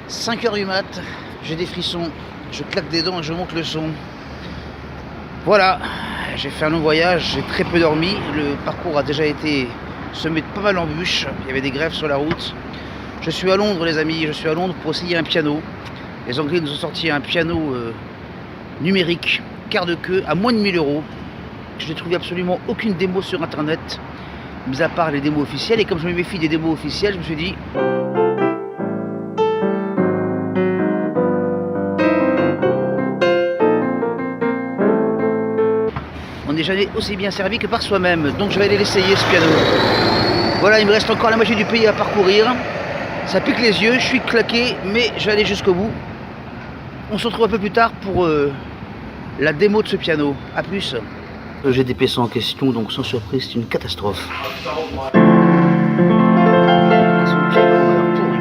5h du mat, j'ai des frissons, je claque des dents et je monte le son. Voilà, j'ai fait un long voyage, j'ai très peu dormi. Le parcours a déjà été semé de pas mal d'embûches. Il y avait des grèves sur la route. Je suis à Londres, les amis, je suis à Londres pour essayer un piano. Les Anglais nous ont sorti un piano numérique, quart de queue, à moins de 1000 €. Je n'ai trouvé absolument aucune démo sur internet, mis à part les démos officielles. Et comme je me méfie des démos officielles, je me suis dit... on n'est jamais aussi bien servi que par soi-même. Donc je vais aller l'essayer, ce piano. Voilà, il me reste encore la moitié du pays à parcourir. Ça pique les yeux, je suis claqué, mais je vais aller jusqu'au bout. On se retrouve un peu plus tard pour la démo de ce piano. A plus. Le GDP en question, donc sans surprise, c'est une catastrophe. C'est un piano pourri.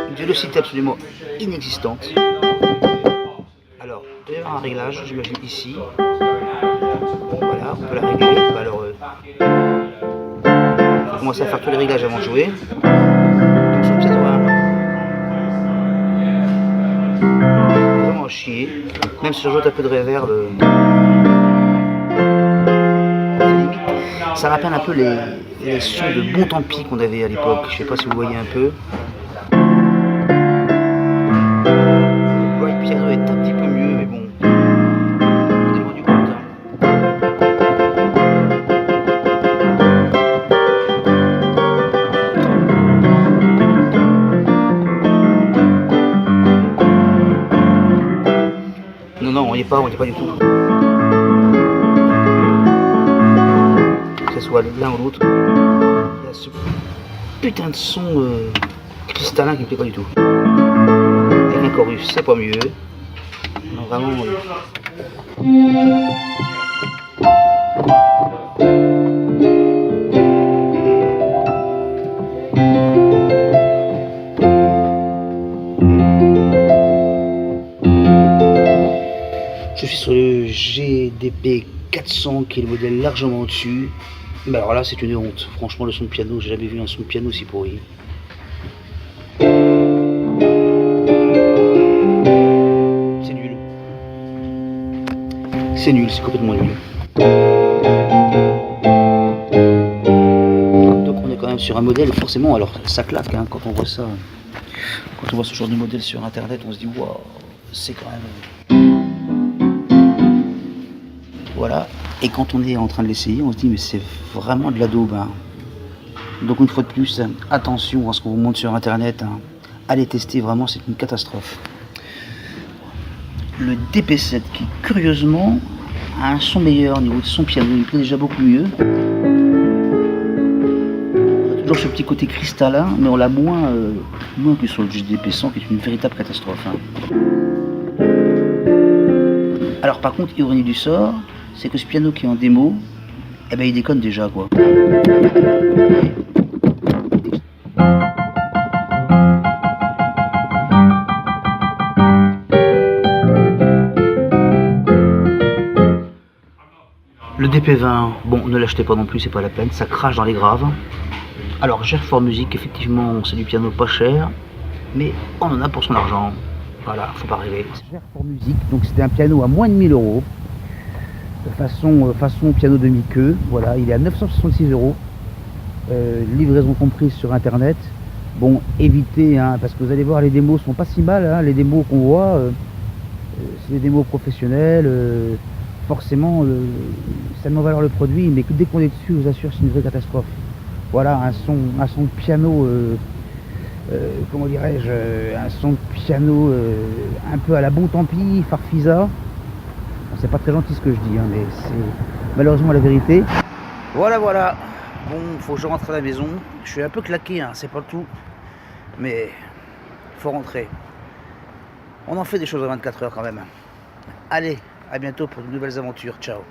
Une vélocité absolument inexistante. Alors, il doit y avoir un réglage, j'imagine ici. Voilà, on peut la régler. Alors, on va commencer à faire tous les réglages avant de jouer. Donc, son piano vraiment à chier. Même si je rajoute un peu de reverb, ça rappelle un peu les sons de Bon Tant Pis qu'on avait à l'époque. Je sais pas si vous voyez un peu. Le piano est un petit peu mieux, mais bon. On est rendu compte. Non, on n'y est pas du tout. Que ce soit l'un ou l'autre, il y a ce putain de son cristallin qui me plaît pas du tout. Avec un chorus, c'est pas mieux. Non, vraiment. Je suis sur le GDP 400 qui est le modèle largement au-dessus. Mais alors là, c'est une honte. Franchement, le son de piano, j'ai jamais vu un son de piano si pourri. C'est nul. C'est nul, c'est complètement nul. Donc on est quand même sur un modèle, forcément, alors ça claque hein, quand on voit ça. Quand on voit ce genre de modèle sur internet, on se dit waouh, c'est quand même... Voilà, et quand on est en train de l'essayer, on se dit mais c'est vraiment de la daube. Hein. Donc une fois de plus, attention à ce qu'on vous montre sur internet. Hein. Allez tester, vraiment c'est une catastrophe. Le DP7 qui curieusement a un son meilleur au niveau de son piano, il plaît déjà beaucoup mieux. On a toujours ce petit côté cristallin, mais on l'a moins que sur le DP100 qui est une véritable catastrophe. Hein. Alors par contre, ironie du sort, c'est que ce piano qui est en démo, eh ben il déconne déjà quoi. Le DP20, bon ne l'achetez pas non plus, c'est pas la peine, ça crache dans les graves. Alors Gerfort Music, effectivement c'est du piano pas cher, mais on en a pour son argent. Voilà, faut pas rêver. Gerfort Music, donc c'était un piano à moins de 1000 €. Façon piano demi-queue, voilà, il est à 966 €, livraison comprise sur internet. Bon, évitez, hein, parce que vous allez voir, les démos sont pas si mal, hein, les démos qu'on voit, c'est des démos professionnelles, forcément, ça ne valeur le produit, mais dès qu'on est dessus, je vous assure, c'est une vraie catastrophe. Voilà, un son de piano, comment dirais-je, un son de piano un peu à la Bon Tant Pis, Farfisa. C'est pas très gentil ce que je dis, hein, mais c'est malheureusement la vérité. Voilà. Bon, faut que je rentre à la maison. Je suis un peu claqué, hein, c'est pas le tout. Mais faut rentrer. On en fait des choses en 24 heures quand même. Allez, à bientôt pour de nouvelles aventures. Ciao.